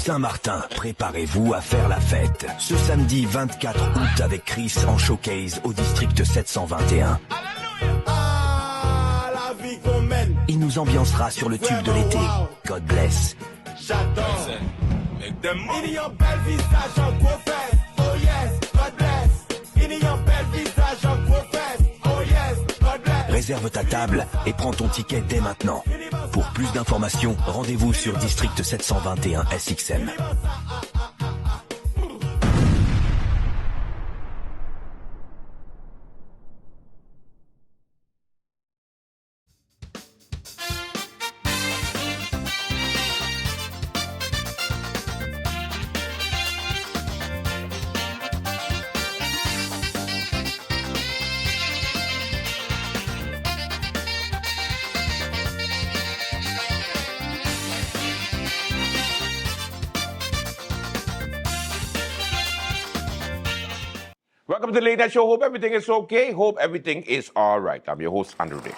Saint-Martin, préparez-vous à faire la fête. Ce samedi 24 août avec Chris en showcase au district 721. Il nous ambiancera sur le tube de l'été, God Bless. J'adore. Il y a un bel visage en gros fesses. Oh yes, God bless. Il y a un bel visage en gros fesses. Oh yes, God bless. Réserve ta table et prends ton ticket dès maintenant. Pour plus d'informations, rendez-vous sur District 721 SXM. Welcome to the Late Night Show. Hope everything is okay. Hope everything is all right. I'm your host, Andrew Dick.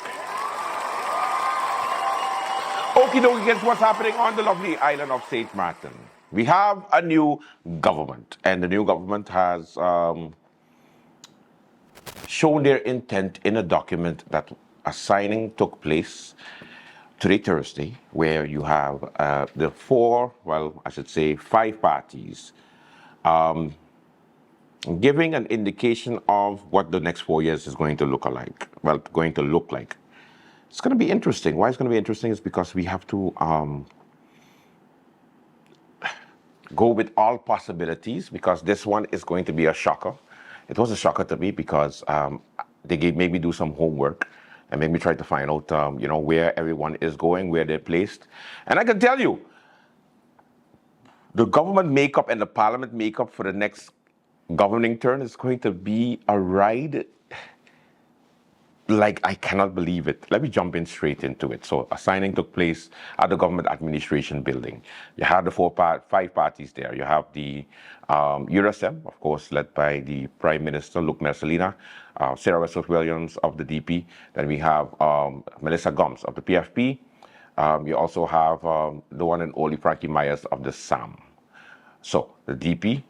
Okie dokie, guess what's happening on the lovely island of St. Martin? We have a new government, and the new government has shown their intent in a document that a signing took place today, Thursday, where you have the five parties giving an indication of what the next 4 years is going to look like. Well, going to look like. It's going to be interesting. Why it's going to be interesting is because we have to go with all possibilities, because this one is going to be a shocker. It was a shocker to me because they made me do some homework and made me try to find out, where everyone is going, where they're placed. And I can tell you, the government makeup and the parliament makeup for the next governing turn is going to be a ride like I cannot believe it. Let me jump in straight into it. So a signing took place at the government administration building. You had the five parties there. You have the URSM, of course, led by the Prime Minister, Luke Mercelina, Sarah Wessels-Williams of the DP. Then we have Melissa Gomes of the PFP. You also have the one and only Frankie Myers of the SAM. So the DP,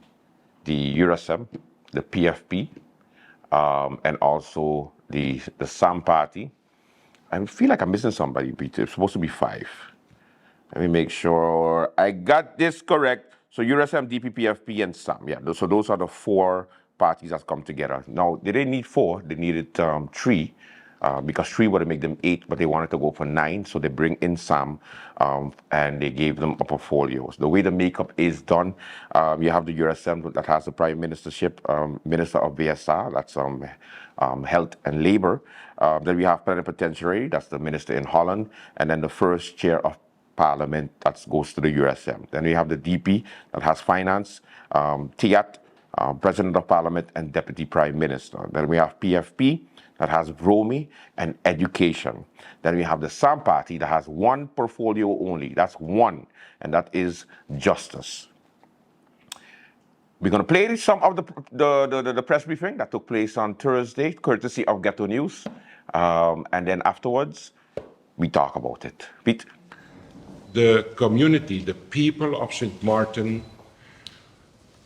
the URSM, the PFP, and also the SAM party. I feel like I'm missing somebody, Peter. It's supposed to be five. Let me make sure I got this correct. So URSM, DP, PFP, and SAM. Yeah, so those are the four parties that come together. Now, they didn't need four. They needed three. Because three would have made them 8, but they wanted to go for 9, so they bring in Sam, and they gave them a portfolio. So the way the makeup is done, you have the URSM that has the Prime Ministership, Minister of VSR, that's Health and Labor. Then we have Plenipotentiary, that's the Minister in Holland, and then the first Chair of Parliament, that goes to the URSM. Then we have the DP, that has Finance, TIAT, President of Parliament, and Deputy Prime Minister. Then we have PFP, that has Romy and Education. Then we have the SAM party that has one portfolio only. That's one, and that is Justice. We're going to play some of the press briefing that took place on Thursday, courtesy of Ghetto News. And then afterwards, we talk about it. Pete? The community, the people of St. Martin,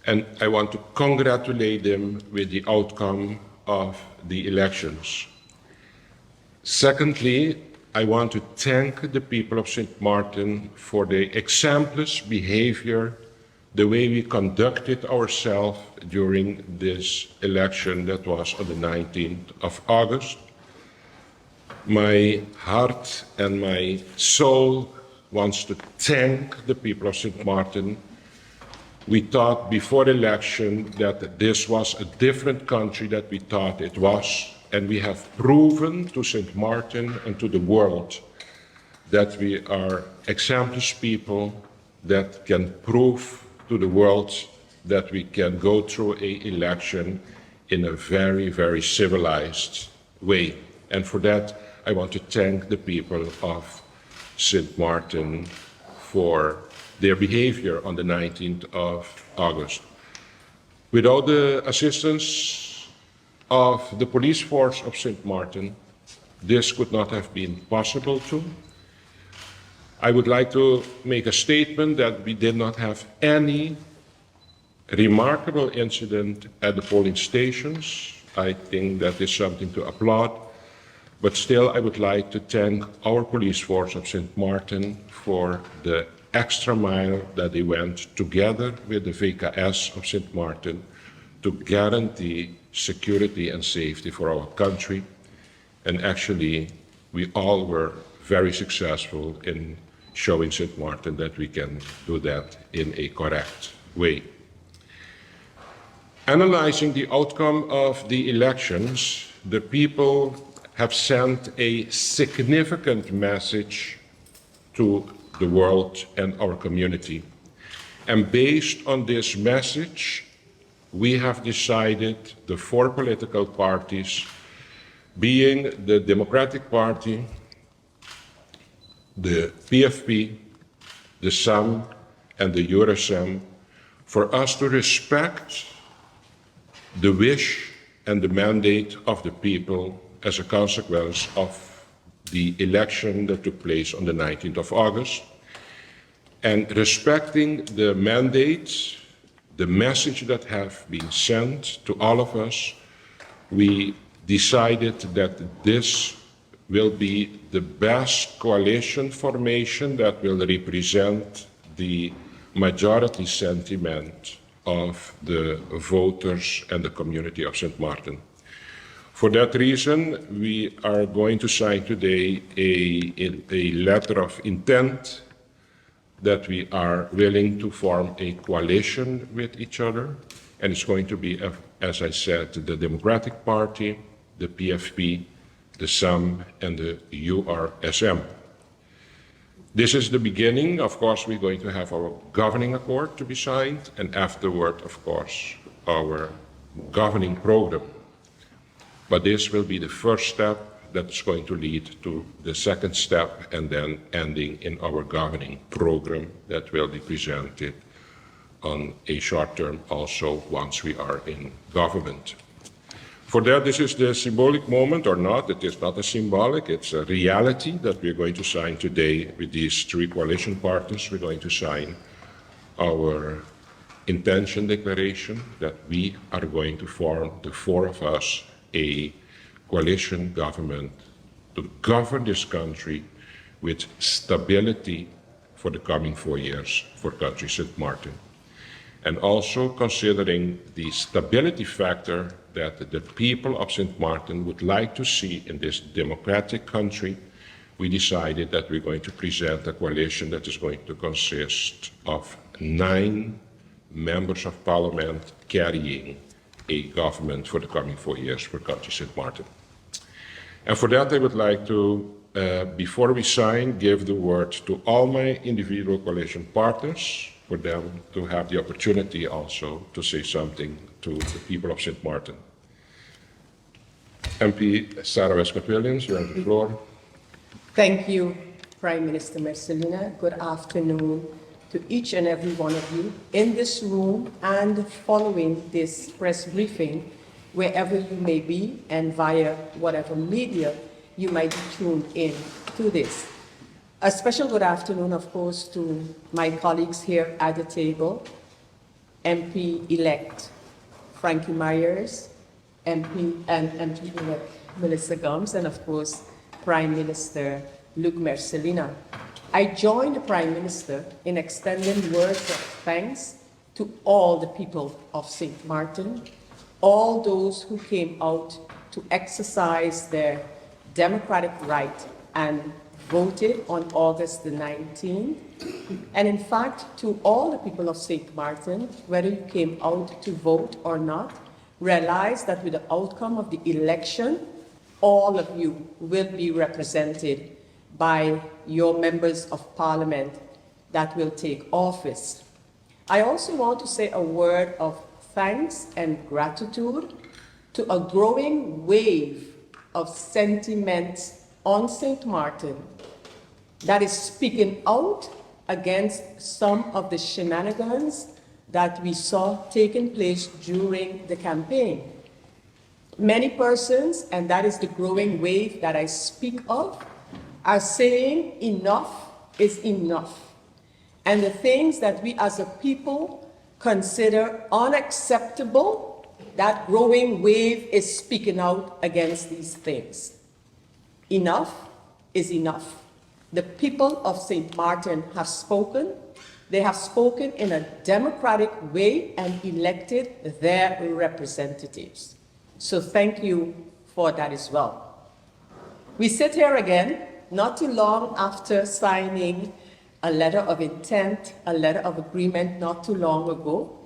and I want to congratulate them with the outcome of the elections. Secondly, I want to thank the people of St. Martin for the exemplary behavior, the way we conducted ourselves during this election that was on the 19th of August. My heart and my soul wants to thank the people of St. Martin. We thought before the election that this was a different country that we thought it was, and we have proven to St. Martin and to the world that we are exemplary people that can prove to the world that we can go through an election in a very, very civilized way. And for that, I want to thank the people of St. Martin for their behavior on the 19th of August. Without the assistance of the police force of St. Martin, this could not have been possible too. I would like to make a statement that we did not have any remarkable incident at the polling stations. I think that is something to applaud. But still, I would like to thank our police force of St. Martin for the extra mile that they went together with the VKS of St. Martin to guarantee security and safety for our country. And actually, we all were very successful in showing St. Martin that we can do that in a correct way. Analyzing the outcome of the elections, the people have sent a significant message to the world and our community. And based on this message, we have decided, the four political parties, being the Democratic Party, the PFP, the SAM, and the EuroSAM, for us to respect the wish and the mandate of the people as a consequence of the election that took place on the 19th of August, and respecting the mandates, the message that have been sent to all of us, we decided that this will be the best coalition formation that will represent the majority sentiment of the voters and the community of St. Martin. For that reason, we are going to sign today a letter of intent that we are willing to form a coalition with each other. And it's going to be, as I said, the Democratic Party, the PFP, the SAM, and the URSM. This is the beginning. Of course, we're going to have our governing accord to be signed, and afterward, of course, our governing program. But this will be the first step that's going to lead to the second step, and then ending in our governing program that will be presented on a short term also once we are in government. For that, this is the symbolic moment or not. It is not a symbolic, it's a reality that we're going to sign today with these three coalition partners. We're going to sign our intention declaration that we are going to form, the four of us, a coalition government to govern this country with stability for the coming 4 years for country St. Martin. And also considering the stability factor that the people of St. Martin would like to see in this democratic country, we decided that we're going to present a coalition that is going to consist of 9 members of parliament carrying a government for the coming 4 years for country St. Martin. And for that, I would like to, before we sign, give the word to all my individual coalition partners, for them to have the opportunity also to say something to the people of St. Martin. MP Sarah Westcott-Williams, you have the floor. Thank you, Prime Minister Marcelina. Good afternoon to each and every one of you in this room and following this press briefing, wherever you may be and via whatever media you might be tuned in to this. A special good afternoon, of course, to my colleagues here at the table, MP-elect Frankie Myers, MP-elect Melissa Gomes, and of course, Prime Minister Luc Marcelina. I join the Prime Minister in extending words of thanks to all the people of St. Martin, all those who came out to exercise their democratic right and voted on August the 19th. And in fact, to all the people of St. Martin, whether you came out to vote or not, realize that with the outcome of the election, all of you will be represented by your members of parliament that will take office. I also want to say a word of thanks and gratitude to a growing wave of sentiments on St. Martin that is speaking out against some of the shenanigans that we saw taking place during the campaign. Many persons, and that is the growing wave that I speak of, are saying enough is enough. And the things that we as a people consider unacceptable, that growing wave is speaking out against these things. Enough is enough. The people of St. Martin have spoken. They have spoken in a democratic way and elected their representatives. So thank you for that as well. We sit here again, not too long after signing a letter of intent, a letter of agreement not too long ago,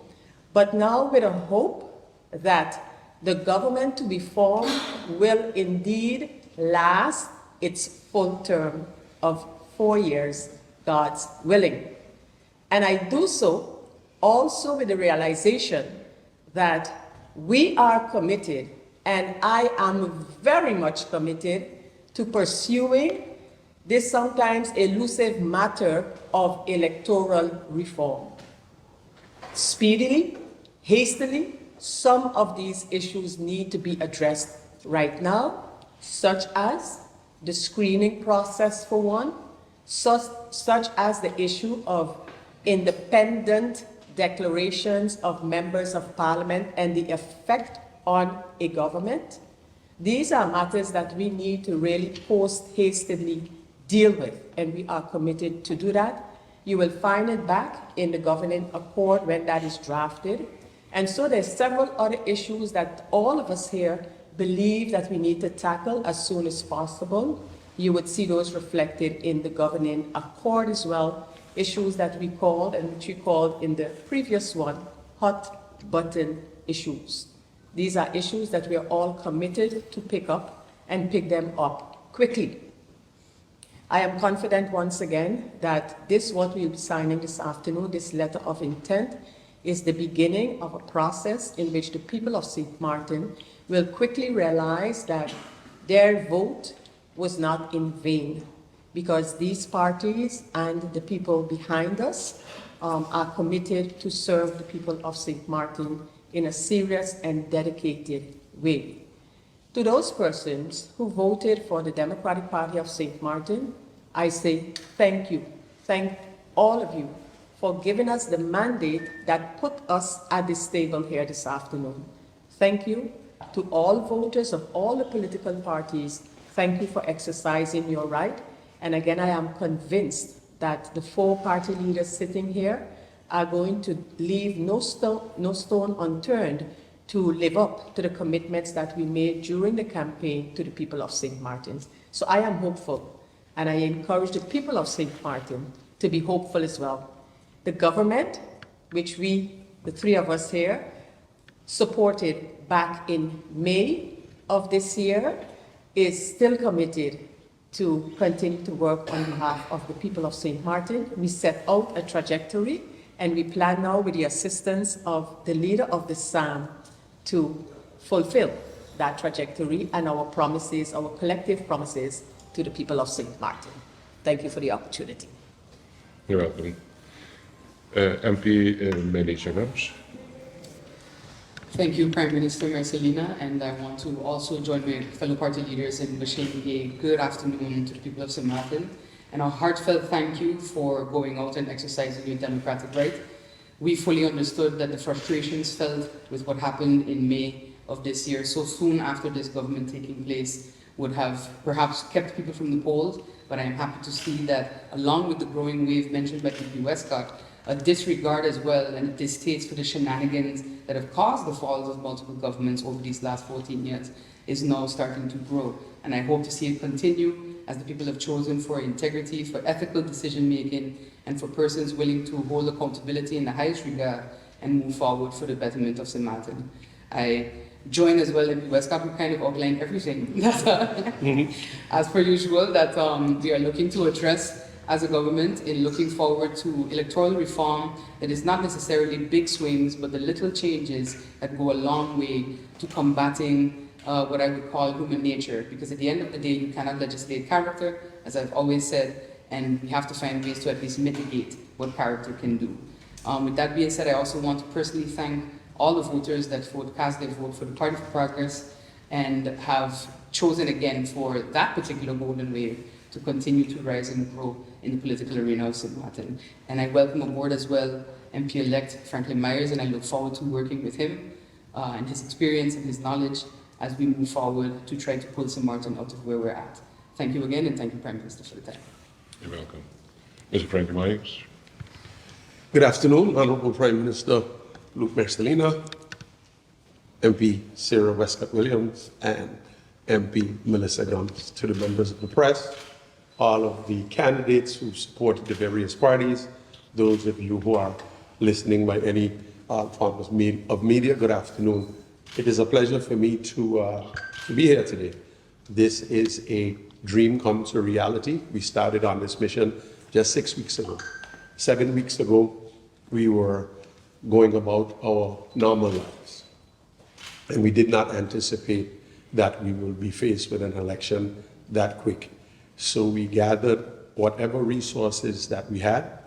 but now with a hope that the government to be formed will indeed last its full term of 4 years, God's willing. And I do so also with the realization that we are committed, and I am very much committed to pursuing this sometimes elusive matter of electoral reform. Speedily, hastily, some of these issues need to be addressed right now, such as the screening process for one, such as the issue of independent declarations of members of parliament and the effect on a government. These are matters that we need to really post-hastily deal with, and we are committed to do that. You will find it back in the governing accord when that is drafted. And so there's several other issues that all of us here believe that we need to tackle as soon as possible. You would see those reflected in the governing accord as well, issues that we called and which we called in the previous one, hot button issues. These are issues that we are all committed to pick up and pick them up quickly. I am confident once again that what we'll be signing this afternoon, this letter of intent, is the beginning of a process in which the people of St. Martin will quickly realize that their vote was not in vain, because these parties and the people behind us are committed to serve the people of St. Martin in a serious and dedicated way. To those persons who voted for the Democratic Party of St. Martin, I say thank you. Thank all of you for giving us the mandate that put us at this table here this afternoon. Thank you to all voters of all the political parties. Thank you for exercising your right. And again, I am convinced that the 4 party leaders sitting here are going to leave no stone unturned to live up to the commitments that we made during the campaign to the people of St. Martin's. So I am hopeful, and I encourage the people of St. Martin to be hopeful as well. The government, which we, the 3 of us here, supported back in May of this year, is still committed to continue to work on behalf of the people of St. Martin. We set out a trajectory, and we plan now with the assistance of the leader of the SAM to fulfill that trajectory and our promises, our collective promises to the people of St. Martin. Thank you for the opportunity. You're welcome. MP Melissa Gams. Thank you, Prime Minister Marcelina, and I want to also join my fellow party leaders in wishing a good afternoon to the people of St. Martin, and a heartfelt thank you for going out and exercising your democratic right. We fully understood that the frustrations felt with what happened in May of this year, so soon after this government taking place, would have perhaps kept people from the polls, but I am happy to see that along with the growing wave mentioned by MP Westcott, a disregard as well and a distaste for the shenanigans that have caused the falls of multiple governments over these last 14 years is now starting to grow. And I hope to see it continue as the people have chosen for integrity, for ethical decision making, and for persons willing to hold accountability in the highest regard and move forward for the betterment of St. Martin. I join as well MP Westcott, who kind of outlined everything as per usual that we are looking to address as a government in looking forward to electoral reform that is not necessarily big swings, but the little changes that go a long way to combating what I would call human nature. Because at the end of the day, you cannot legislate character, as I've always said, and we have to find ways to at least mitigate what character can do. With that being said, I also want to personally thank all the voters that cast their vote for the Party for Progress and have chosen again for that particular golden wave to continue to rise and grow in the political arena of St. Martin. And I welcome aboard as well MP-elect Franklin Myers, and I look forward to working with him and his experience and his knowledge as we move forward to try to pull St. Martin out of where we're at. Thank you again, and thank you, Prime Minister, for the time. You're welcome. Mr. Franklin Myers. Good afternoon, Honorable Prime Minister Luke Mercelina, MP Sarah Westcott Williams, and MP Melissa Gumbs, to the members of the press, all of the candidates who supported the various parties, those of you who are listening by any form of media, good afternoon. It is a pleasure for me to be here today. This is a dream come to reality. We started on this mission just 6 weeks ago. 7 weeks ago, we were going about our normal lives. And we did not anticipate that we will be faced with an election that quick. So we gathered whatever resources that we had,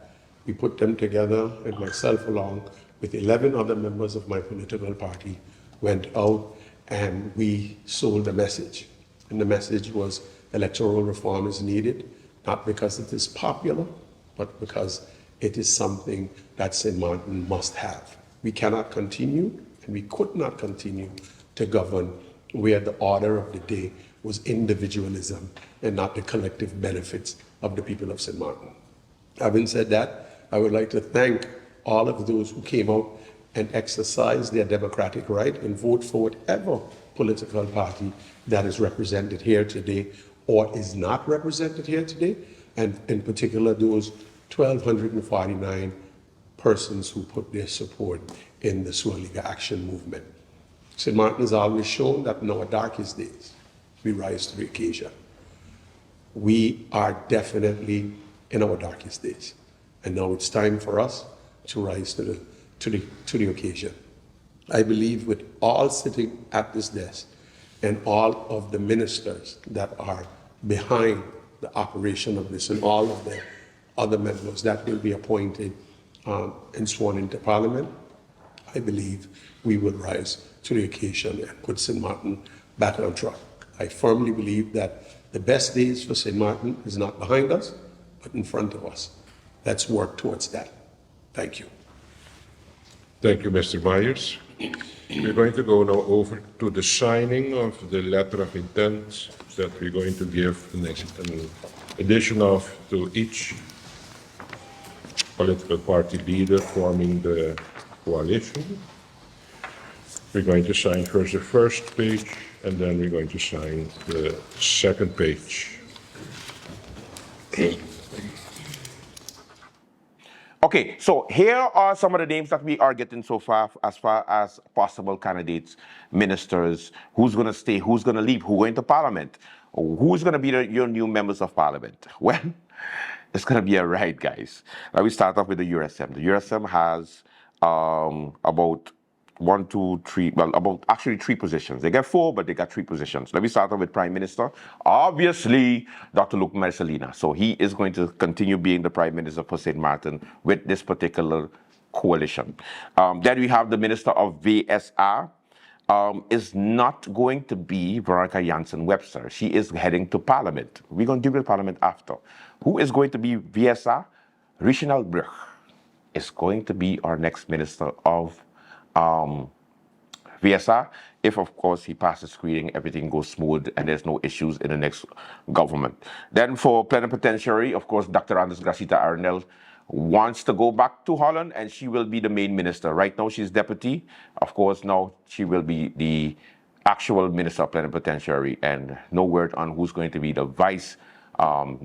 we put them together, and myself along with 11 other members of my political party went out and we sold a message. And the message was electoral reform is needed, not because it is popular, but because it is something that St. Martin must have. We cannot continue, and we could not continue to govern where the order of the day was individualism and not the collective benefits of the people of St. Martin. Having said that, I would like to thank all of those who came out and exercised their democratic right and vote for whatever political party that is represented here today or is not represented here today, and in particular those 1,249 persons who put their support in the Swaliga Action Movement. St. Martin has always shown that in our darkest days, we rise to the occasion. We are definitely in our darkest days. And now it's time for us to rise to the occasion. I believe with all sitting at this desk and all of the ministers that are behind the operation of this and all of the other members that will be appointed and sworn into Parliament, I believe we will rise to the occasion and put St. Martin back on track. I firmly believe that the best days for St. Martin is not behind us, but in front of us. Let's work towards that. Thank you. Thank you, Mr. Myers. We're going to go now over to the signing of the letter of intent that we're going to give an addition of to each political party leader forming the coalition. We're going to sign first the first page, and then we're going to sign the second page. Okay, so here are some of the names that we are getting so far as possible candidates, ministers, who's going to stay, who's going to leave, who's going to Parliament, who's going to be your new members of Parliament. Well, it's going to be a ride, guys. Now we start off with the USM. The USM has about 1, 2, 3, well, about actually 3 positions. They get 4, but they got 3 positions. Let me start off with Prime Minister. Obviously, Dr. Luke Mercelina. So he is going to continue being the Prime Minister for St. Martin with this particular coalition. Then we have the Minister of VSR. Is not going to be Veronica Janssen-Webster. She is heading to Parliament. We're going to deal with Parliament after. Who is going to be VSR? Reginald Brugge is going to be our next Minister of VSR, if of course he passes screening, everything goes smooth and there's no issues in the next government. Then for plenipotentiary, of course, Dr. Anders Gracita Arnel wants to go back to Holland and she will be the main minister. Right now she's deputy. Of course, now she will be the actual minister of plenipotentiary, and no word on who's going to be the vice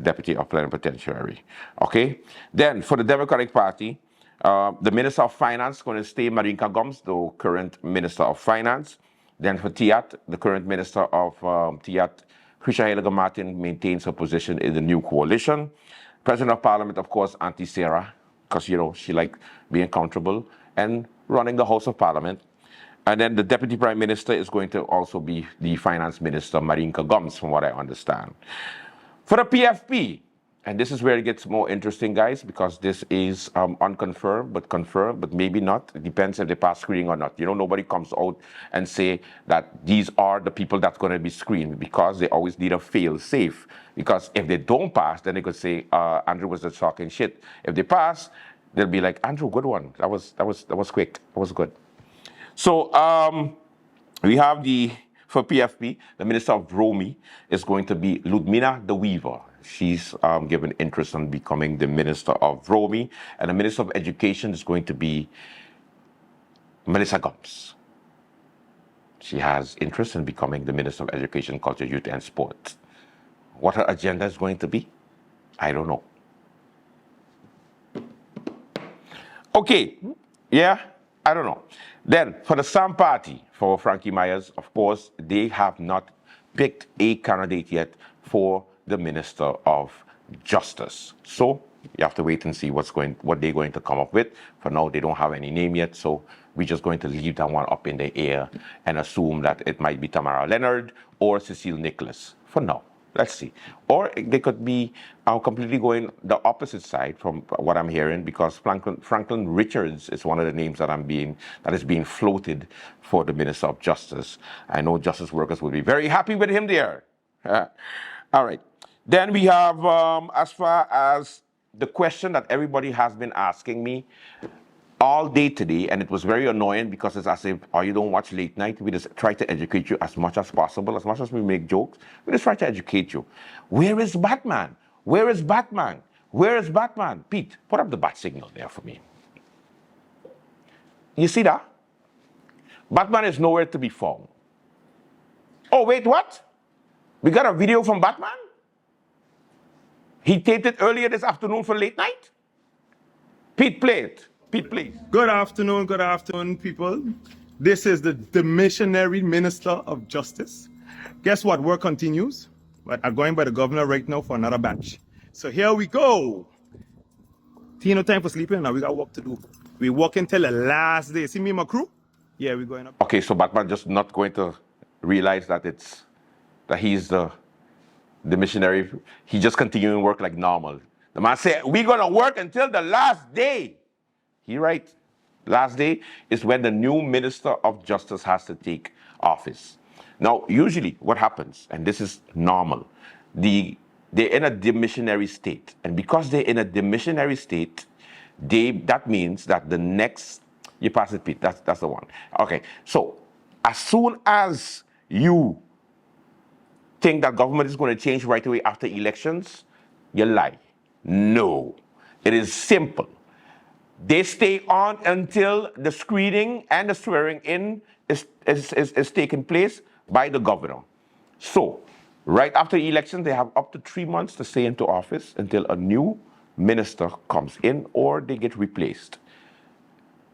deputy of plenipotentiary. Okay. Then for the Democratic Party, the Minister of Finance is going to stay Marinka Gomes, the current Minister of Finance. Then for TIAT, the current Minister of TIAT, Krisha Heliger Martin, maintains her position in the new coalition. President of Parliament, of course, Auntie Sarah, because, you know, she likes being comfortable and running the House of Parliament. And then the Deputy Prime Minister is going to also be the Finance Minister, Marinka Gomes, from what I understand. For the PFP, and this is where it gets more interesting, guys, because this is unconfirmed, but confirmed, but maybe not. It depends if they pass screening or not. You know, nobody comes out and say that these are the people that's going to be screened, because they always need a fail safe. Because if they don't pass, then they could say Andrew was just talking shit. If they pass, they'll be like, Andrew, good one. That was quick. That was good. So we have for PFP, the Minister of Romi is going to be Ludmila the Weaver. She's given interest in becoming the Minister of Romi, and the Minister of Education is going to be Melissa Gomes. She has interest in becoming the Minister of Education, Culture, Youth, and Sport. What her agenda is going to be, I don't know. Okay, yeah, I don't know. Then, for the SAM party, for Frankie Myers, of course, they have not picked a candidate yet for the Minister of Justice. So, you have to wait and see what they're going to come up with. For now, they don't have any name yet, so we're just going to leave that one up in the air and assume that it might be Tamara Leonard or Cecile Nicholas for now. Let's see. Or they could be completely going the opposite side from what I'm hearing, because Franklin Richards is one of the names that is being floated for the Minister of Justice. I know justice workers will be very happy with him there. All right. Then we have, as far as the question that everybody has been asking me all day today, and it was very annoying because it's as if, oh, you don't watch late night. We just try to educate you as much as possible. As much as we make jokes, we just try to educate you. Where is Batman? Where is Batman? Where is Batman? Pete, put up the bat signal there for me. You see that? Batman is nowhere to be found. Oh, wait, what? We got a video from Batman? He taped it earlier this afternoon for late night? Pete, play it. Pete, please. Good afternoon, people. This is the missionary Minister of Justice. Guess what? Work continues, but I'm going by the governor right now for another batch. So here we go. No time for sleeping. Now we got work to do. We work until the last day. See me and my crew? Yeah, we're going up. Okay, so Batman just not going to realize that he's the missionary. He just continuing work like normal. The man said, we're gonna work until the last day. He right. Last day is when the new Minister of Justice has to take office. Now, usually what happens, and this is normal, they're in a demissionary state. And because they're in a demissionary state, that means that the next, you pass it, Pete, that's the one. Okay, so as soon as you think that government is going to change right away after elections, you lie. No, it is simple. They stay on until the screening and the swearing in is taken place by the governor. So, right after the election, they have up to 3 months to stay into office until a new minister comes in or they get replaced.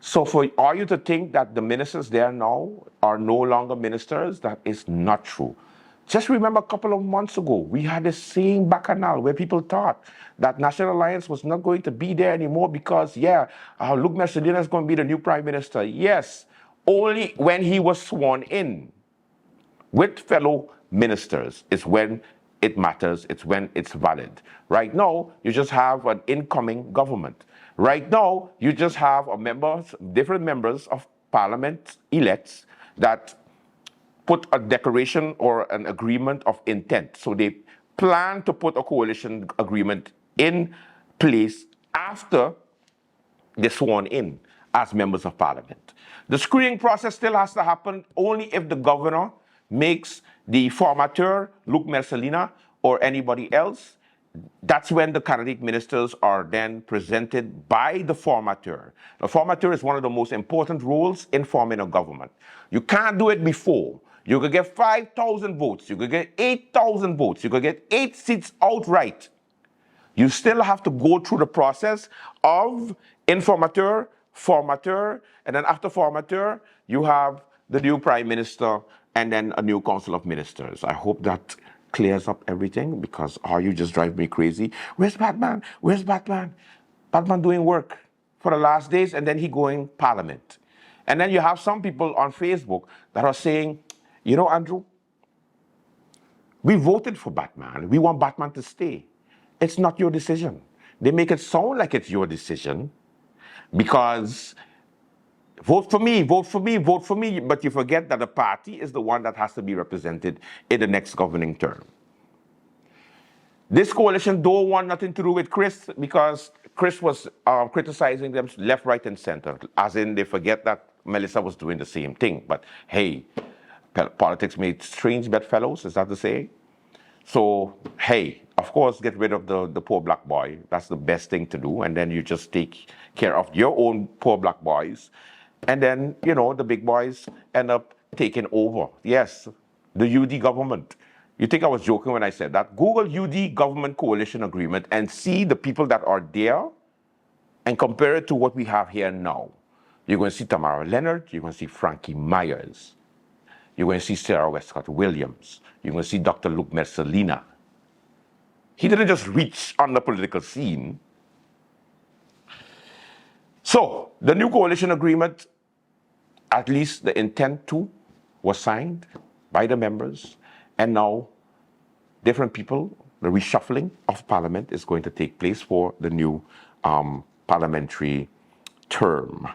So are you to think that the ministers there now are no longer ministers? That is not true. Just remember a couple of months ago, we had the same bacchanal where people thought that National Alliance was not going to be there anymore because, Luc Mercelina is going to be the new prime minister. Yes, only when he was sworn in with fellow ministers is when it matters, it's when it's valid. Right now, you just have an incoming government. Right now, you just have different members of parliament elects that put a declaration or an agreement of intent. So they plan to put a coalition agreement in place after they're sworn in as members of parliament. The screening process still has to happen only if the governor makes the formateur, Luc Mercelina, or anybody else. That's when the candidate ministers are then presented by the formateur. The formateur is one of the most important roles in forming a government. You can't do it before. You could get 5,000 votes. You could get 8,000 votes. You could get 8 seats outright. You still have to go through the process of informateur, formateur, and then after formateur, you have the new prime minister and then a new council of ministers. I hope that clears up everything because you just drive me crazy. Where's Batman? Where's Batman? Batman doing work for the last days and then he going parliament. And then you have some people on Facebook that are saying, you know, Andrew, we voted for Batman. We want Batman to stay. It's not your decision. They make it sound like it's your decision because vote for me, vote for me, vote for me, but you forget that the party is the one that has to be represented in the next governing term. This coalition don't want nothing to do with Chris because Chris was criticizing them left, right, and center, as in they forget that Melissa was doing the same thing. But hey, politics made strange bedfellows, is that to say? So, hey, of course, get rid of the poor black boy. That's the best thing to do. And then you just take care of your own poor black boys. And then, you know, the big boys end up taking over. Yes, the UD government. You think I was joking when I said that? Google UD government coalition agreement and see the people that are there and compare it to what we have here now. You're going to see Tamara Leonard. You're going to see Frankie Myers. You're going to see Sarah Westcott Williams. You're going to see Dr. Luke Mercelina. He didn't just reach on the political scene. So, the new coalition agreement, at least the intent to, was signed by the members. And now, different people, the reshuffling of parliament is going to take place for the new parliamentary term.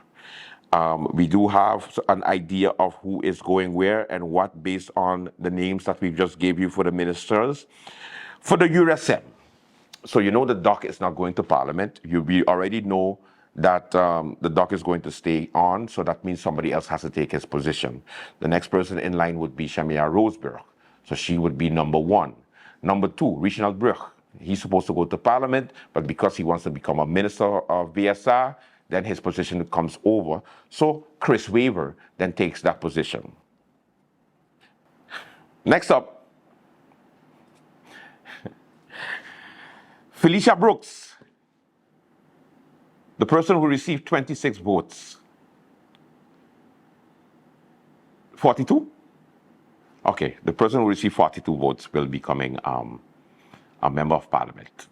We do have an idea of who is going where and what based on the names that we just gave you for the ministers. For the URSM, so you know the doc is not going to parliament. We already know that the doc is going to stay on, so that means somebody else has to take his position. The next person in line would be Shamia Roseberg, so she would be number 1. Number 2, Reginald Bruch. He's supposed to go to parliament, but because he wants to become a minister of VSR, then his position comes over. So Chris Weaver then takes that position. Next up, Felicia Brooks, the person who received 26 votes. 42? Okay, the person who received 42 votes will be becoming a member of parliament.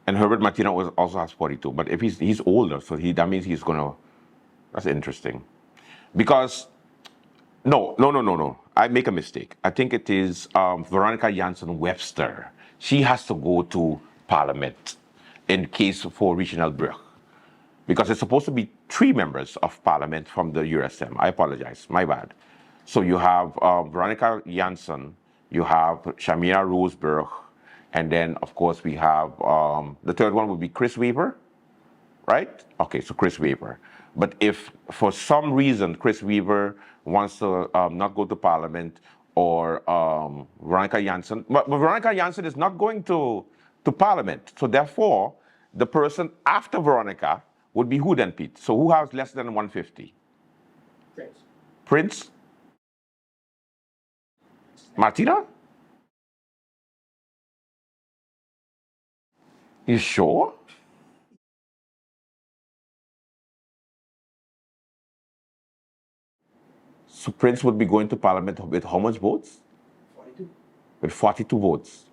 And Herbert Martino also has 42, but if he's older, so that means he's gonna, that's interesting. Because, no, I make a mistake. I think it is Veronica Janssen Webster. She has to go to parliament in case for Regional Bruch. Because it's supposed to be 3 members of parliament from the URSM. I apologize, my bad. So you have Veronica Janssen, you have Shamia Roseberg, and then, of course, we have, the third one would be Chris Weaver, right? Okay, so Chris Weaver. But if for some reason Chris Weaver wants to not go to parliament, or Veronica Janssen, but Veronica Janssen is not going to parliament. So therefore, the person after Veronica would be who then, Pete? So who has less than 150? Prince. Prince? Martina? You sure? So Prince would be going to parliament with how much votes? 42. With 42 votes.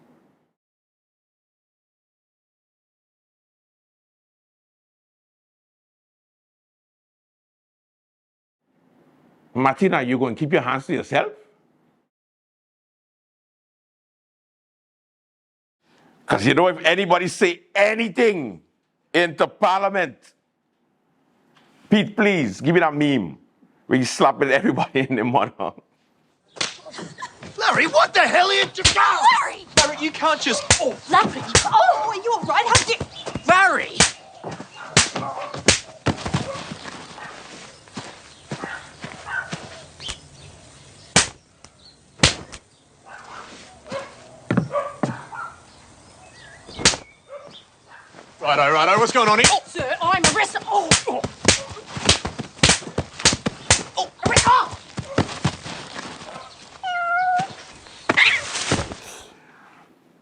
Martina, you going to keep your hands to yourself? Because you know, if anybody say anything into parliament, Pete, please, give me that meme where you slapping everybody in the mouth. Larry, what the hell are you doing? Larry! Larry, you can't just... Oh, Larry! Oh, are you all right? How did... Larry! Righto, what's going on here? Oh, Sir, I'm arrested. Oh! Oh, arrest!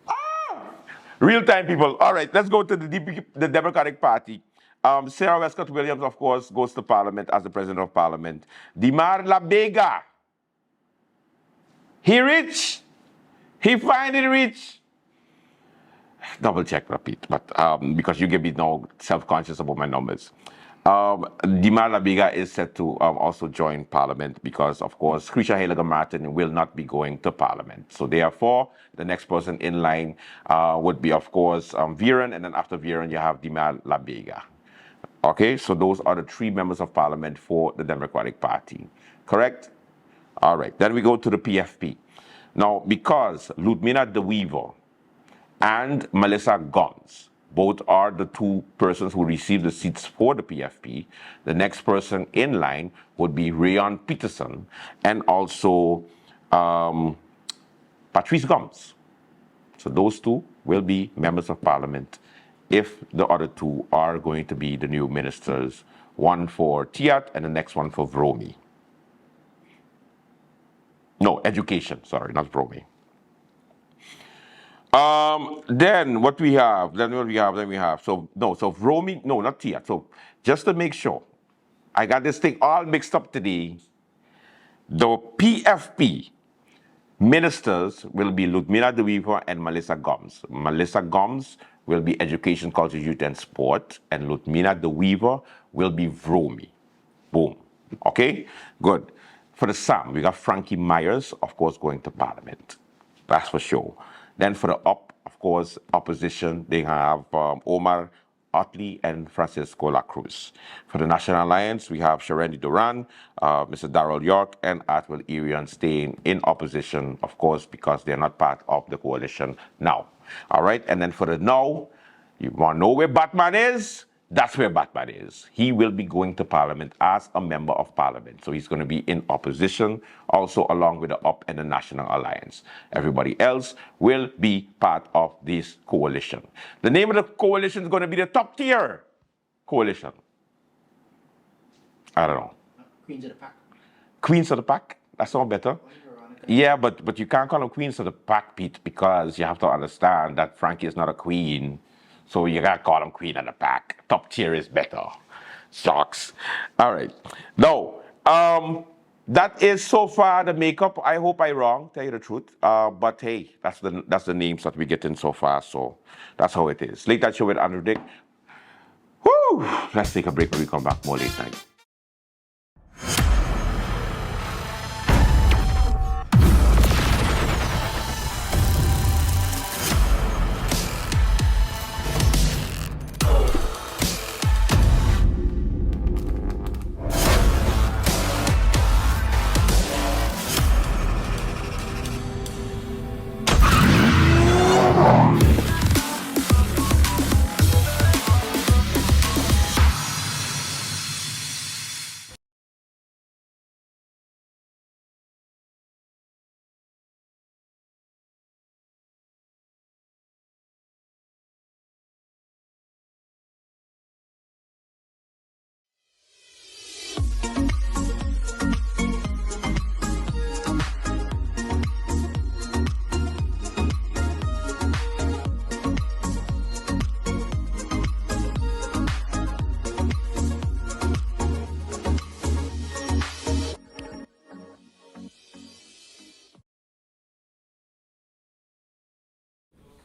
Oh! Real time, people. All right, let's go to the Democratic Party. Sarah Westcott Williams, of course, goes to Parliament as the President of Parliament. Dimar La Vega. He rich. He finally rich. Double check, repeat, but because you give me now self-conscious about my numbers. Dima Labiga is set to also join Parliament because, of course, Krisha Helager Martin will not be going to Parliament. So therefore, the next person in line would be, of course, Viren, and then after Viren, you have Dima Labiga. Okay, so those are the 3 members of Parliament for the Democratic Party. Correct? All right, then we go to the PFP. Now, because Ludmila De Weaver and Melissa Gons both are the 2 persons who received the seats for the PFP, the next person in line would be Rayon Peterson and also Patrice Gomes. So those 2 will be members of Parliament if the other 2 are going to be the new ministers, one for Tiat and the next one for Vromi. No, education, sorry, not Vromi. Then what we have, so Vromi, no, not Tia. So just to make sure, I got this thing all mixed up today. The PFP ministers will be Ludmila De Weaver and Melissa Gomes. Melissa Gomes will be Education, Culture, Youth and Sport, and Ludmila De Weaver will be Vromi. Boom. Okay? Good. For the SAM, we got Frankie Myers, of course, going to Parliament. That's for sure. Then for the of course, opposition, they have Omar Otley and Francisco La Cruz. For the National Alliance, we have Sharendi Duran, Mr. Darrell York, and Atwell Irian staying in opposition, of course, because they're not part of the coalition now. All right, and then for the no, you want to know where Batman is? That's where Batman is. He will be going to Parliament as a member of Parliament. So he's going to be in opposition, also along with the UP and the National Alliance. Everybody else will be part of this coalition. The name of the coalition is going to be the Top Tier Coalition. I don't know. Queens of the Pack. Queens of the Pack? That sounds better. Yeah, but you can't call them Queens of the Pack, Pete, because you have to understand that Frankie is not a queen. So you gotta call them Queen of the Pack. Top Tier is better. Socks. All right. Now, that is so far the makeup. I hope I'm wrong, tell you the truth. But hey, that's the names that we get in so far. So that's how it is. Late Night Show with Andrew Dick. Woo! Let's take a break when we come back. More Late Night.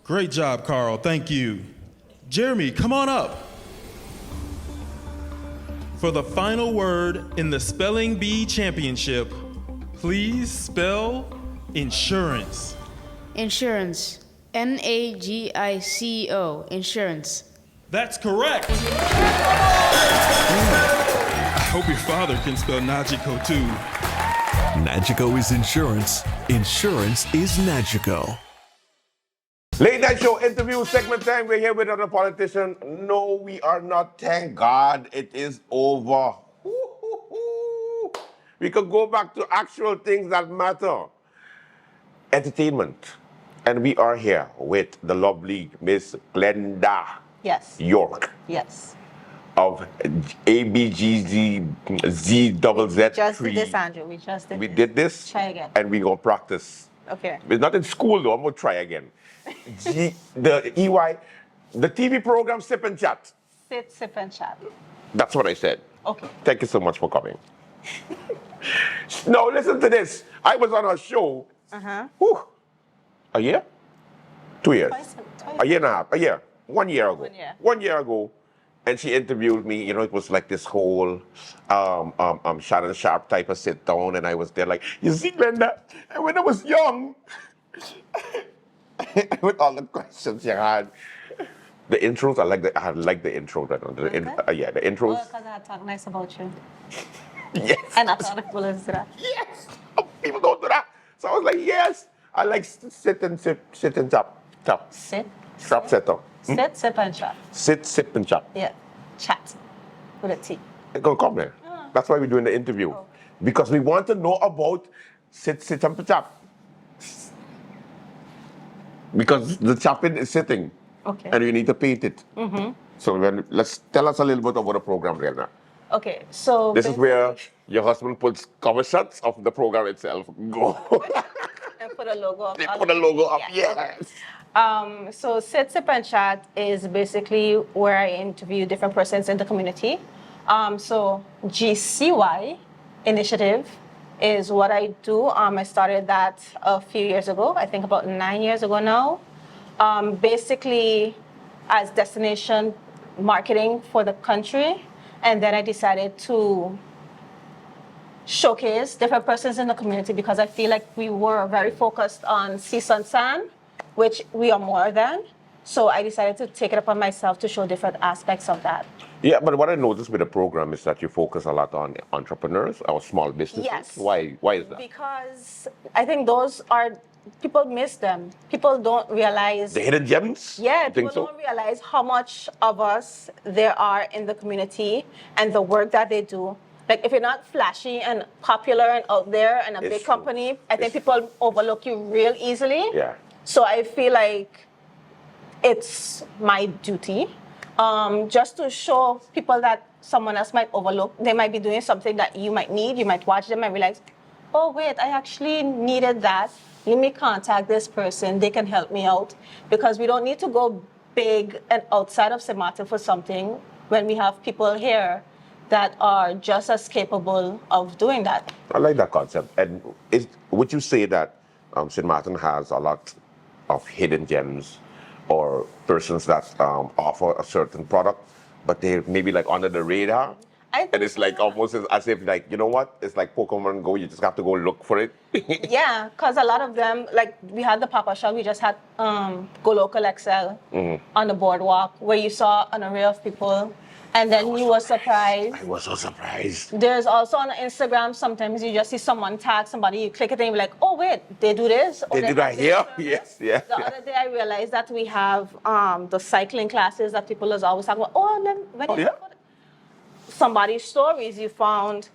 Great job, Carl. Thank you. Jeremy, come on up. For the final word in the Spelling Bee Championship, please spell insurance. Insurance. N-A-G-I-C-O. Insurance. That's correct. I hope your father can spell Najiko too. Najiko is insurance. Insurance is Najiko. Late Night Show interview segment time. We're here with another politician. No, we are not. Thank God it is over. We could go back to actual things that matter. Entertainment. And we are here with the lovely Miss Glenda Yes. York Yes. of ABGZZZZ3. Just did this, Andrew. We just did We this. did this. Try again. And we gonna practice. Okay. It's not in school though. I'm gonna try again. The EY, the TV program Sip and Chat. Sit, sip, and chat. That's what I said. Okay. Thank you so much for coming. No, listen to this. I was on a show. Whew, a year? 2 years? Twice. A year and a half. A year. 1 year ago. 1 year. 1 year ago. And she interviewed me. You know, it was like this whole Shannon Sharp type of sit down, and I was there like, you see, Glenda, and when I was young, with all the questions you had, the intros, I like the intro. Yeah, the intros. Well, because I talk nice about you. Yes. And I thought the people is that. Yes. Oh, people don't do that. So I was like, yes. I like sit and chop. Sit. Chop, sit up. Sit, sip, and chat. Sit, sip, and chop. Yeah. Chat. With a T. Come there. That's why we're doing the interview. Oh. Because we want to know about sit, and chop. Because the chopping is sitting. Okay. And you need to paint it. So let's tell us a little bit about the program, Rihanna. Okay, so This is where your husband puts cover shots of the program itself. Go. and put a logo up. They put a logo up, Yeah. yes. So Sit, Sip, and Chat is basically where I interview different persons in the community. So GCY initiative is what I do. I started that a few years ago, I think about 9 years ago now. Basically as destination marketing for the country. And then I decided to showcase different persons in the community because I feel like we were very focused on season sand, which we are more than. So I decided to take it upon myself to show different aspects of that. Yeah, but what I noticed with the program is that you focus a lot on entrepreneurs or small businesses. Yes. Why is that? Because I think those are, people miss them. People don't realize. The hidden gems? Yeah, You people think so? don't realize how much of us there are in the community and the work that they do. Like if you're not flashy and popular and out there and a It's big true. company, I think people overlook you real easily. Yeah. So I feel like it's my duty just to show people that someone else might overlook. They might be doing something that you might need. You might watch them and realize, oh wait, I actually needed that. Let me contact this person. They can help me out. Because we don't need to go big and outside of St. Martin for something when we have people here that are just as capable of doing that. I like that concept. And would you say that St. Martin has a lot of hidden gems or persons that offer a certain product, but they're maybe like under the radar? And it's like almost as if like, you know what? It's like Pokemon Go. You just have to go look for it. Yeah, because a lot of them, like we had the Papa Shop, we just had Go Local XL on the boardwalk where you saw an array of people and then you were surprised. I was so surprised. There's also on Instagram, sometimes you just see someone tag somebody, you click it and you're like, oh wait, they do this? Or They do that have this here? service. Yes, yeah. The other day I realized that we have the cycling classes that people is always talking about. When you put somebody's stories, you found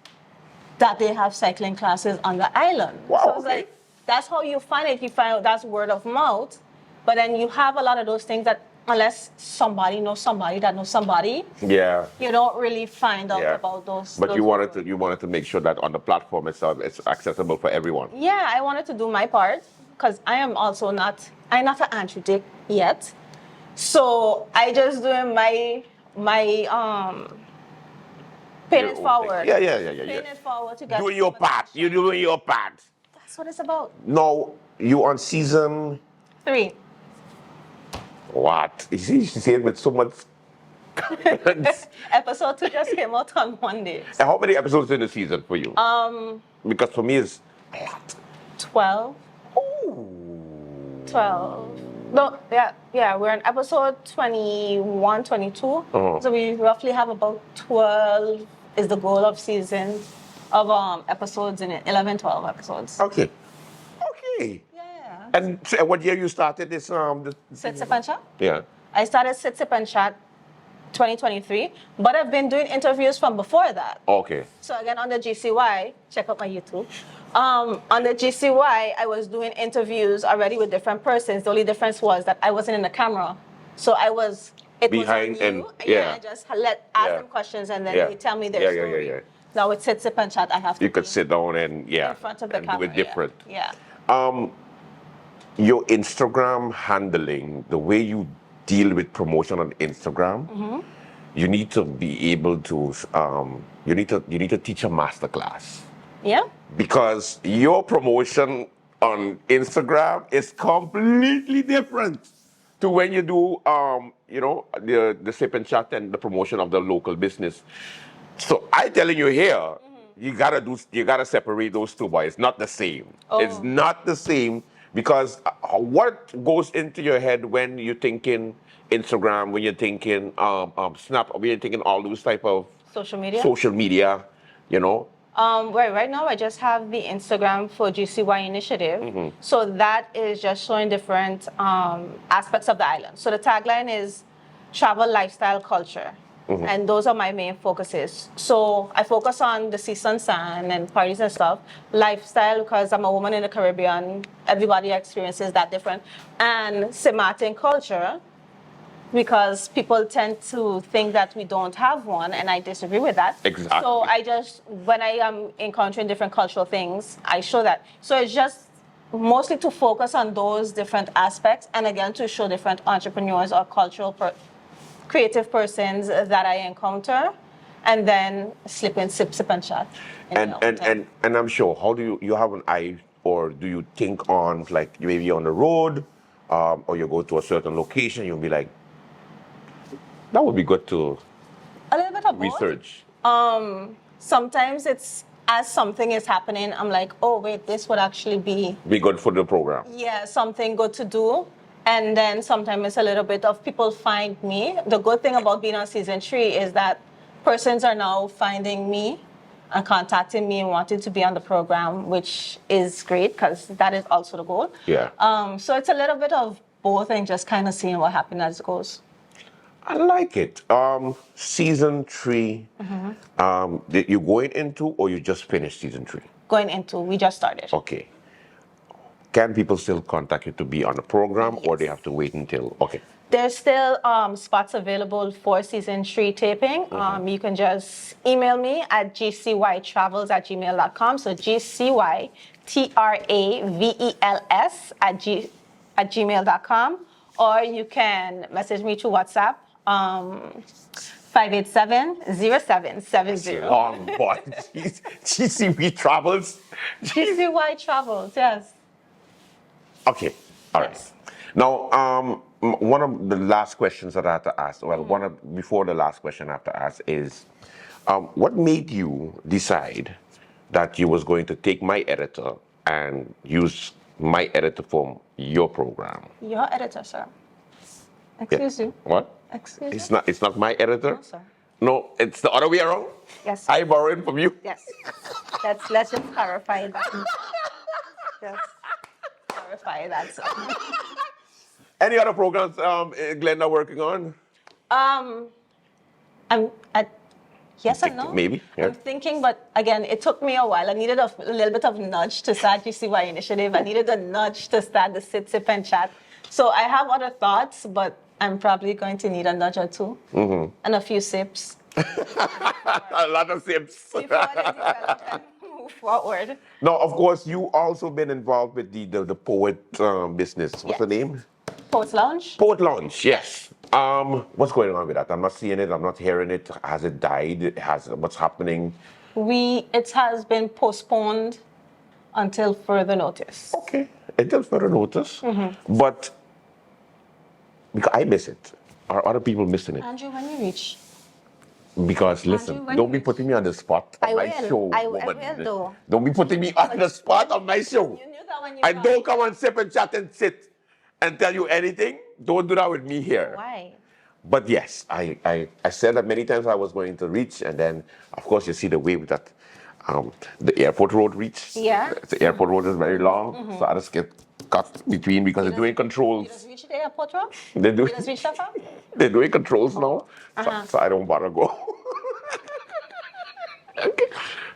that they have cycling classes on the island. Wow, so it's like, that's how you find it. You find out that's word of mouth. But then you have a lot of those things that unless somebody knows somebody that knows somebody, Yeah. you don't really find out Yeah. about those. But those you wanted to make sure that on the platform itself, it's accessible for everyone. Yeah, I wanted to do my part because I'm not an Andrew Dick yet. So I just doing my paying it forward. Yeah. Paying it forward to get Doing your part. You're doing your part. That's what it's about. No, you on season 3. what? You see, she said with so much. Episode 2 just came out on Monday. And how many episodes in the season for you? Because for me it's 12. Ooh. 12. No, yeah, we're on episode 21, 22. Uh-huh. So we roughly have about 12 is the goal of season of episodes in it. 11, 12 episodes. Okay. Yeah. And so what year you started this? Sit, Sip, and Chat? Yeah. I started Sit, Sip, and Chat 2023, but I've been doing interviews from before that. Okay. So again, on the GCY, check out my YouTube. On the GCY, I was doing interviews already with different persons. The only difference was that I wasn't in the camera. So it was Behind on you, and- yeah. I just ask them questions and then they tell me their story. Yeah. Now with Sit, Sip, and Chat, I have to You could be sit down and in front of the and camera. do it different. Yeah. Your Instagram handling, the way you deal with promotion on Instagram, you need to be able to you need to teach a master class. Yeah. Because your promotion on Instagram is completely different to when you do, the sip and chat and the promotion of the local business. So I telling you here, you gotta separate those two, boys. It's not the same. It's not the same because what goes into your head when you're thinking Instagram, when you're thinking Snap, when you're thinking all those type of social media, Right now I just have the Instagram for GCY initiative. So that is just showing different aspects of the island. So the tagline is travel, lifestyle, culture. And those are my main focuses. So I focus on the sea, sun, sand, and parties and stuff. Lifestyle, because I'm a woman in the Caribbean, everybody experiences that different. And St. Martin culture, because people tend to think that we don't have one, and I disagree with that. Exactly. So when I am encountering different cultural things, I show that. So it's just mostly to focus on those different aspects, and again, to show different entrepreneurs or creative persons that I encounter, and then sip and chat. And I'm sure, how do you have an eye, or do you think on, like, maybe on the road, or you go to a certain location, you'll be like, that would be good to A little bit of research. both. Sometimes it's as something is happening, I'm like, oh wait, this would actually be Good for the program. something good to do. And then sometimes it's a little bit of people find me. The good thing about being on season 3 is that persons are now finding me and contacting me and wanting to be on the program, which is great because that is also the goal. Yeah. So it's a little bit of both and just kind of seeing what happens as it goes. I like it. Season 3, you going into, or you just finished season 3? We just started. Okay. Can people still contact you to be on the program, or they have to wait until? Okay. There's still spots available for season 3 taping. You can just email me at gcytravels@gmail.com. So gcytravels at gmail.com. Or you can message me through WhatsApp, 587-0770. Oh boy, GCB Travels. GCY Travels, yes. Okay, all right. Now, one of the last questions that I have to ask, before the last question I have to ask is, what made you decide that you was going to take my editor and use my editor for your program? Your editor, sir. Excuse you. What? Excuse It's you. not. It's not my editor. No, sir. No, it's the other way around. Yes. I borrowed from you. Yes. Let's just clarify that. Just clarify that, sir. Any other programs Glenda working on? Yes and no. Maybe. Yeah. I'm thinking, but again, it took me a while. I needed a little bit of nudge to start GCY initiative. I needed a nudge to start the sip and chat. So I have other thoughts, but I'm probably going to need a nudge or two and a few sips. A lot of sips. Before the development move forward. Now, of course, you also been involved with the poet business. What's the name? Poets Lounge? Poet Lounge, yes. What's going on with that? I'm not seeing it. I'm not hearing it. Has it died? What's happening? It has been postponed until further notice. Okay, until further notice. But because I miss it. Are other people missing it? Andrew, when you reach. Because listen, Andrew, when don't you be reach- putting me on the spot on my show. I woman. will, though. Don't be putting me on the spot on my show. You knew that when you I got- don't come on sip and chat and sit and tell you anything. Don't do that with me here. Why? But yes, I said that many times I was going to reach, and then of course you see the way that the airport road reached. Yeah. The airport road is very long, so I just get cut between because they're doing You controls. just reach the airport road? They're doing, You just reach that far? they're doing controls now, so I don't want to go. Okay.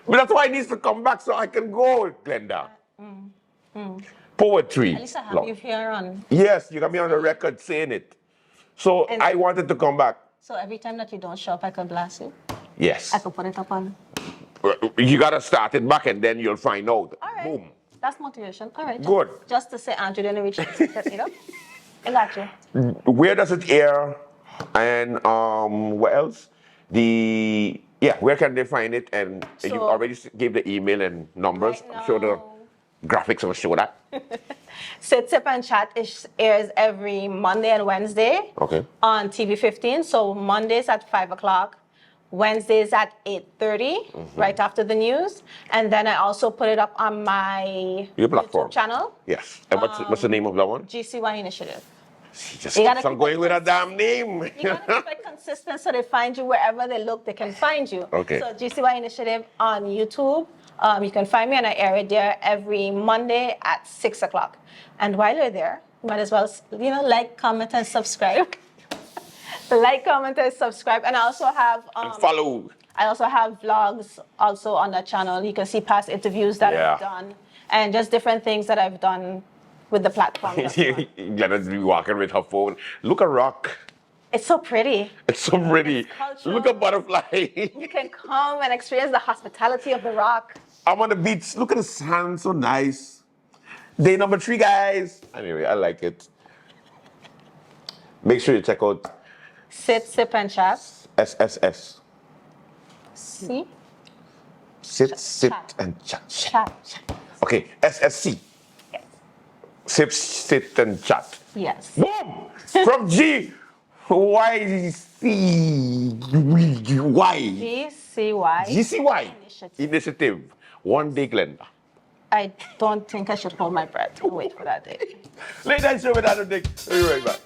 But that's why it needs to come back so I can go, Glenda. Poetry. At least I have Lord. you here on. Yes, you got me on the record saying it. So And- I wanted to come back. So every time that you don't show up, I can blast you. Yes. I can put it up on. You gotta start it back and then you'll find out. All right. Boom. That's motivation. All right. Good. Just to say Andrew didn't reach you know? I got you. Where does it air? And what else? Where can they find it? And you So- already gave the email and numbers. Right I'm sure the now, graphics will show that. Sit, Sip, and Chat airs every Monday and Wednesday Okay. on TV 15. So Mondays at 5 o'clock, Wednesdays at 8:30, right after the news. And then I also put it up on my Your platform. YouTube channel, Yes. And what's the name of that one? GCY Initiative. She just You gotta keeps on keep going it with a damn name. You gotta keep it consistent so they find you wherever they look, they can find you. Okay. So GCY Initiative on YouTube. You can find me and I air it there every Monday at 6 o'clock. And while you're there, you might as well, like, comment, and subscribe. Like, comment, and subscribe. And I also have Follow. I also have vlogs also on that channel. You can see past interviews that I've done and just different things that I've done with the platform. Glenna's be walking with her phone. Look at rock. It's so pretty. It's so pretty. Look at butterfly. You can come and experience the hospitality of the rock. I'm on the beach. Look at the sand, so nice. Day number 3, guys. Anyway, I like it. Make sure you check out Sit, Sip, and Chat. SSS. See? Sit, Sit, and Chat. Chat. Okay, SSC. Yes. Sip, Sit, and Chat. Yes. Boom! From G. Y, C, Y. GCY. GCY. Initiative. One day, Glenda. I don't think I should hold my breath and wait for that day. Late night show with Adam Dick. We'll be right back.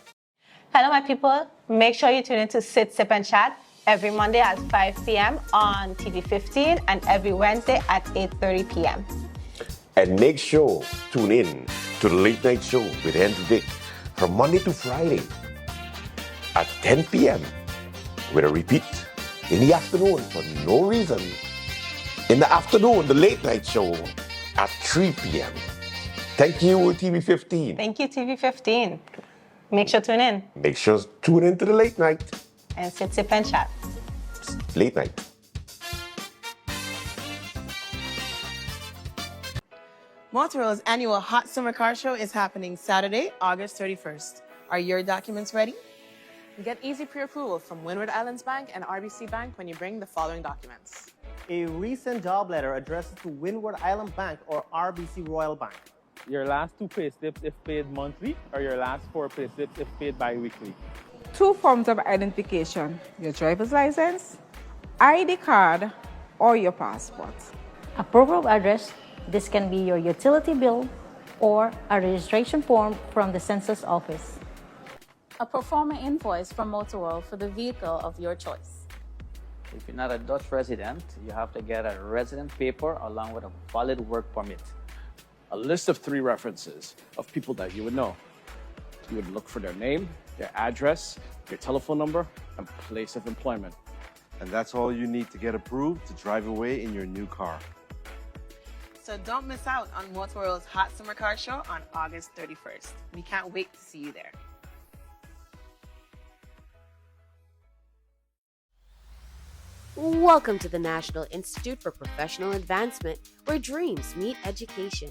Hello, my people. Make sure you tune in to Sit, Sip, and Chat every Monday at 5 p.m. on TV 15 and every Wednesday at 8:30 p.m. And make sure tune in to the late night show with Andrew Dick from Monday to Friday at 10 p.m. with a repeat in the afternoon for no reason. In the afternoon, the late night show at 3 p.m. Thank you, TV 15. Thank you, TV 15. Make sure to tune in. Make sure to tune in to the late night. And Sit, Sip, and Chat. Late night. Motorola's annual Hot Summer Car Show is happening Saturday, August 31st. Are your documents ready? Get easy pre-approval from Windward Islands Bank and RBC Bank when you bring the following documents. A recent job letter addressed to Windward Island Bank or RBC Royal Bank. Your last 2 payslips if paid monthly, or your last 4 payslips if paid bi-weekly. 2 forms of identification, your driver's license, ID card, or your passport. A proof of address, this can be your utility bill or a registration form from the census office. A pro forma invoice from Motorola for the vehicle of your choice. If you're not a Dutch resident, you have to get a resident paper along with a valid work permit. A list of 3 references of people that you would know. You would look for their name, their address, their telephone number, and place of employment. And that's all you need to get approved to drive away in your new car. So don't miss out on Motorola's Hot Summer Car Show on August 31st. We can't wait to see you there. Welcome to the National Institute for Professional Advancement, where dreams meet education.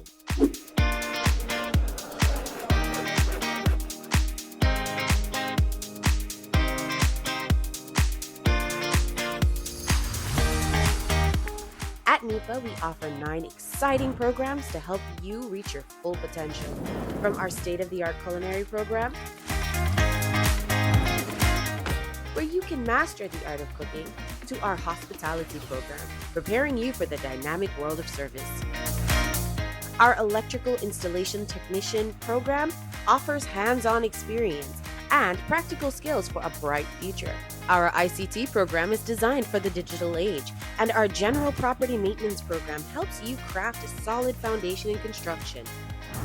At NEPA, we offer 9 exciting programs to help you reach your full potential. From our state-of-the-art culinary program, where you can master the art of cooking, to our hospitality program, preparing you for the dynamic world of service. Our electrical installation technician program offers hands-on experience and practical skills for a bright future. Our ICT program is designed for the digital age, and our general property maintenance program helps you craft a solid foundation in construction.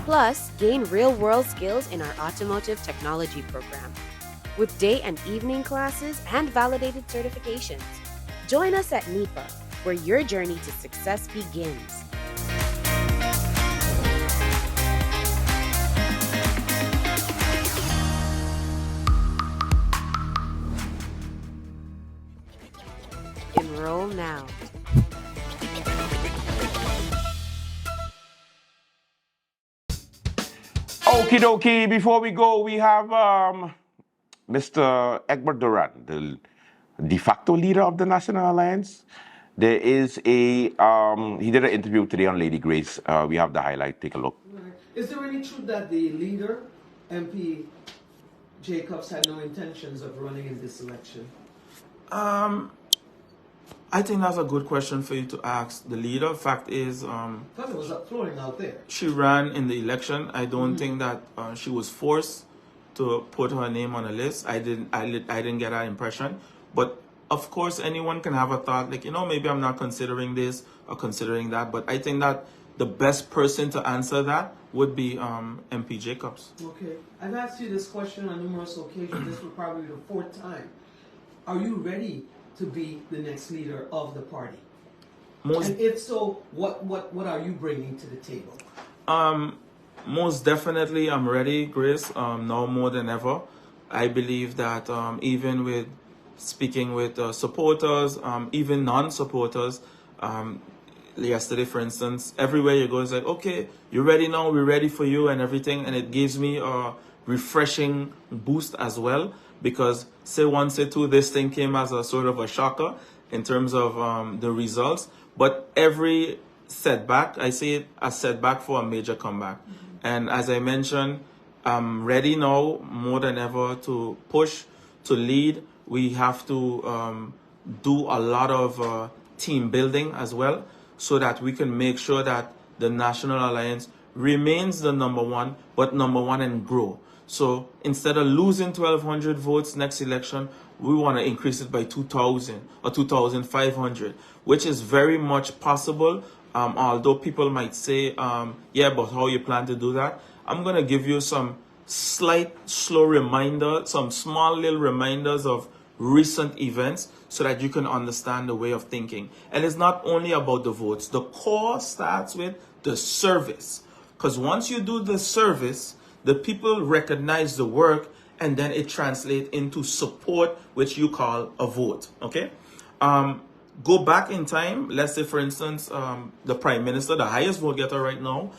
Plus, gain real-world skills in our automotive technology program, with day and evening classes and validated certifications. Join us at NEPA, where your journey to success begins. Enroll now. Okie dokie, before we go, we have Mr. Egbert Duran, the de facto leader of the National Alliance, There is a, he did an interview today on Lady Grace. We have the highlight. Take a look. Is there any truth that the leader, MP Jacobs, had no intentions of running in this election? I think that's a good question for you to ask the leader. Fact is, Because it was floating out there. she ran in the election. I don't think that she was forced to put her name on a list. I didn't get that impression. But of course, anyone can have a thought like, maybe I'm not considering this or considering that. But I think that the best person to answer that would be MP Jacobs. Okay. I've asked you this question on numerous occasions. This will probably be the fourth time. Are you ready to be the next leader of the party? And if so, what are you bringing to the table? Most definitely, I'm ready, Grace. Now more than ever. I believe that even with speaking with supporters, even non-supporters, yesterday, for instance, everywhere you go, it's like, okay, you're ready now, we're ready for you and everything. And it gives me a refreshing boost as well, because say one, say two, this thing came as a sort of a shocker in terms of the results. But every setback, I see it as setback for a major comeback. And as I mentioned, I'm ready now more than ever to push, to lead. We have to do a lot of team building as well, so that we can make sure that the National Alliance remains the number one, but number one and grow. So instead of losing 1,200 votes next election, we want to increase it by 2,000 or 2,500, which is very much possible. Although people might say, yeah, but how you plan to do that? I'm going to give you some slight, slow reminder, some small little reminders of recent events so that you can understand the way of thinking. And it's not only about the votes. The core starts with the service. Because once you do the service, the people recognize the work, and then it translates into support, which you call a vote. Okay? Go back in time. Let's say, for instance, the Prime Minister, the highest vote getter right now,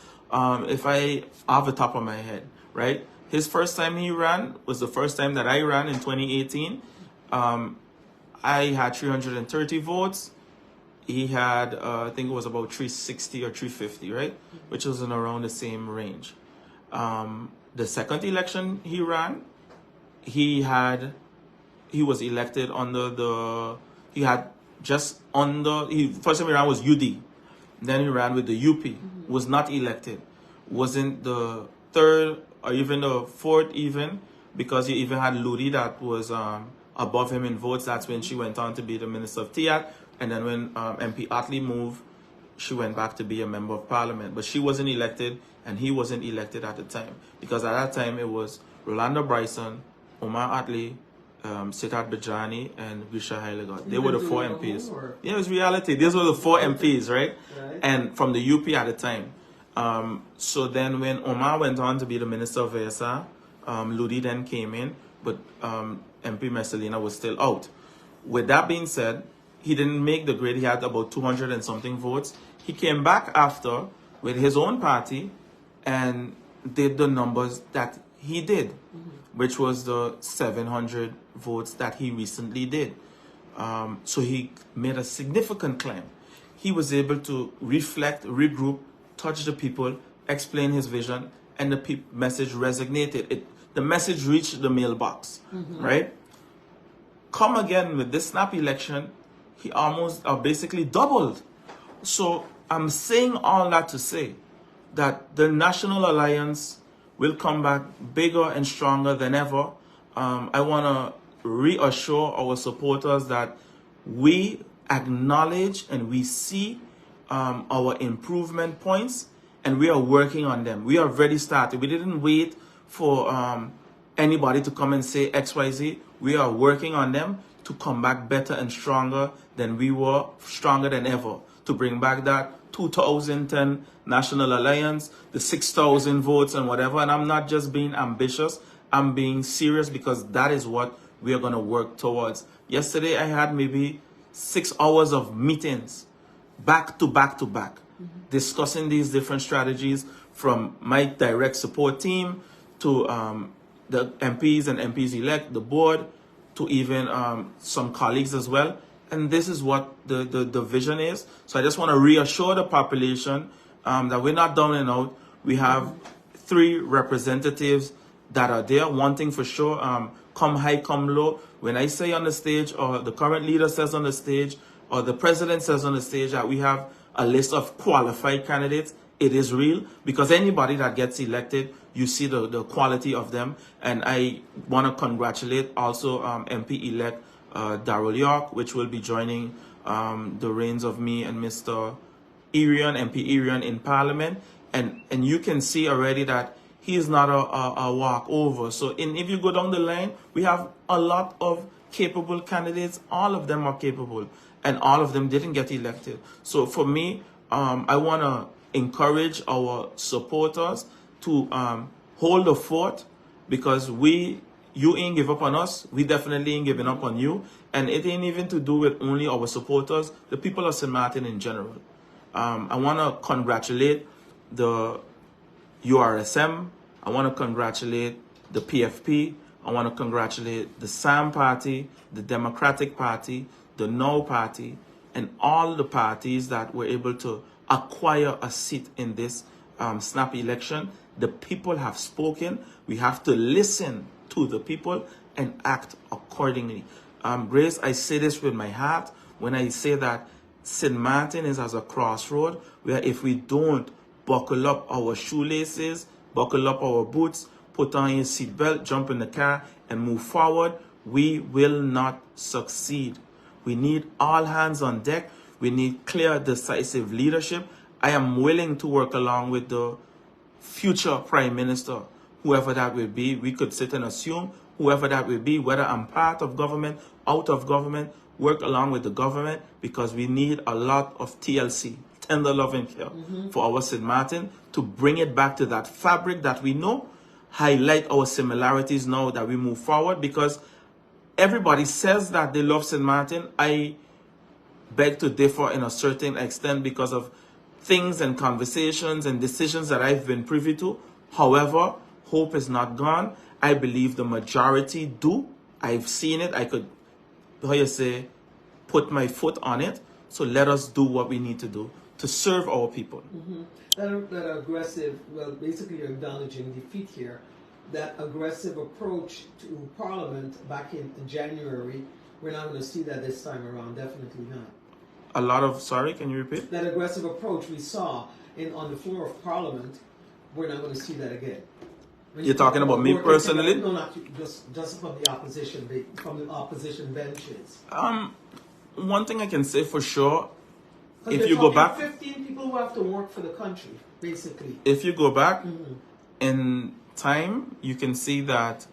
if I have the top of my head, right? His first time he ran was the first time that I ran in 2018. I had 330 votes. He had, I think it was about 360 or 350, right? Which was in around the same range. The second election he ran, he was elected under first time he ran was UD. Then he ran with the UP, was not elected. Wasn't the third or even the fourth even, because he even had Ludi that was above him in votes. That's when she went on to be the Minister of TIAT. And then when MP Otley moved, she went back to be a member of parliament. But she wasn't elected, and he wasn't elected at the time. Because at that time, it was Rolando Bryson, Omar Otley, Sitat Bajani, and Grisha Heiligod. They were the four MPs. Yeah, it was reality. These were the four MPs, right? And from the UP at the time. So then when Omar went on to be the Minister of ASR, Ludi then came in, but MP Messalina was still out. With that being said, he didn't make the grade. He had about 200 and something votes. He came back after with his own party and did the numbers that he did, which was the 700 votes that he recently did. So he made a significant claim. He was able to reflect, regroup, touch the people, explain his vision, and the message resonated. The message reached the mailbox, right? Come again with this snap election, he almost basically doubled. So I'm saying all that to say that the National Alliance will come back bigger and stronger than ever. I want to reassure our supporters that we acknowledge and we see our improvement points, and we are working on them. We have already started. We didn't wait for anybody to come and say XYZ. We are working on them to come back better and stronger than we were, stronger than ever, to bring back that 2010 National Alliance, the 6,000 votes and whatever. And I'm not just being ambitious, I'm being serious, because that is what we are going to work towards. Yesterday, I had maybe 6 hours of meetings, back to back to back, discussing these different strategies, from my direct support team to the MPs and MPs-elect, the board, to even some colleagues as well. And this is what the vision is. So I just want to reassure the population that we're not down and out. We have 3 representatives that are there. One thing for sure, come high, come low. When I say on the stage, or the current leader says on the stage, or the president says on the stage that we have a list of qualified candidates, it is real, because anybody that gets elected, you see the quality of them. And I want to congratulate also MP-elect Darrell York, which will be joining the reins of me and Mr. MP Irion in Parliament. And you can see already that he is not a walkover. So if you go down the line, we have a lot of capable candidates. All of them are capable, and all of them didn't get elected. So for me, I want to encourage our supporters to hold the fort, because you ain't give up on us. We definitely ain't giving up on you. And it ain't even to do with only our supporters, the people of St. Martin in general. I want to congratulate the URSM. I want to congratulate the PFP. I want to congratulate the SAM Party, the Democratic Party, the No Party, and all the parties that were able to acquire a seat in this snap election. The people have spoken. We have to listen to the people and act accordingly. Grace, I say this with my heart when I say that St. Martin is as a crossroad where if we don't buckle up our shoelaces, buckle up our boots, put on your seatbelt, jump in the car, and move forward, we will not succeed. We need all hands on deck. We need clear, decisive leadership. I am willing to work along with the future Prime Minister, whoever that will be. We could sit and assume whoever that will be, whether I'm part of government, out of government, work along with the government, because we need a lot of TLC, tender loving care, for our St. Martin, to bring it back to that fabric that we know, highlight our similarities now that we move forward, because everybody says that they love St. Martin. I beg to differ in a certain extent because of things and conversations and decisions that I've been privy to. However, hope is not gone. I believe the majority do. I've seen it. I could, put my foot on it. So let us do what we need to do to serve our people. That aggressive, well, basically you're acknowledging defeat here. That aggressive approach to Parliament back in January, we're not going to see that this time around. Definitely not. A lot of, sorry, can you repeat? That aggressive approach we saw on the floor of Parliament, we're not going to see that again. You're talking about me personally? No, not you, just from the opposition benches. One thing I can say for sure, if you go back, 15 people who have to work for the country, basically. If you go back in time, you can see that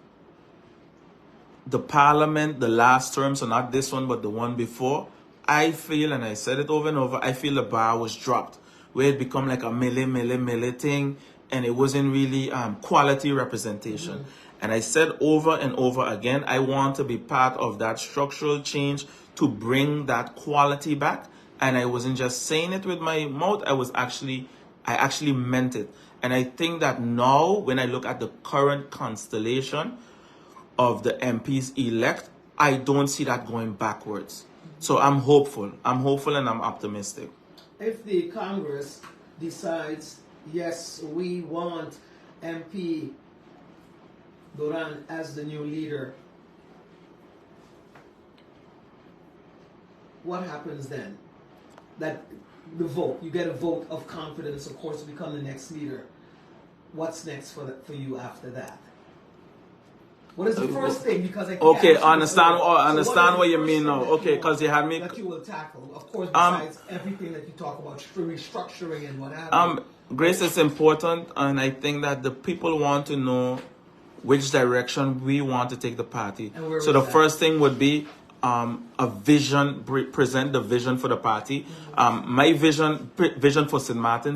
the Parliament, the last term, so not this one, but the one before, I feel, and I said it over and over, I feel the bar was dropped, where it become like a melee thing, and it wasn't really quality representation. And I said over and over again, I want to be part of that structural change to bring that quality back. And I wasn't just saying it with my mouth, I actually meant it. And I think that now, when I look at the current constellation of the MPs elect, I don't see that going backwards. So I'm hopeful. I'm hopeful and I'm optimistic. If the Congress decides, yes, we want MP Duran as the new leader, what happens then? That the vote, you get a vote of confidence, of course, to become the next leader. What's next for you after that? What is the first thing? Because I understand what you mean now. Okay, because you had me. That you will tackle, of course, besides everything that you talk about, restructuring and what have you. Grace is important, and I think that the people want to know which direction we want to take the party. So the first thing would be a vision, present the vision for the party. My vision for St. Martin,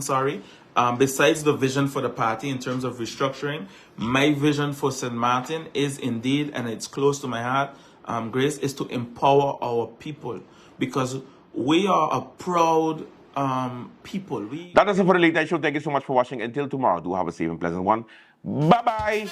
besides the vision for the party in terms of restructuring, my vision for St. Martin is indeed, and it's close to my heart, Grace, is to empower our people, because we are a proud people. That is it for the Late Night Show. Thank you so much for watching. Until tomorrow, do have a safe and pleasant one. Bye-bye.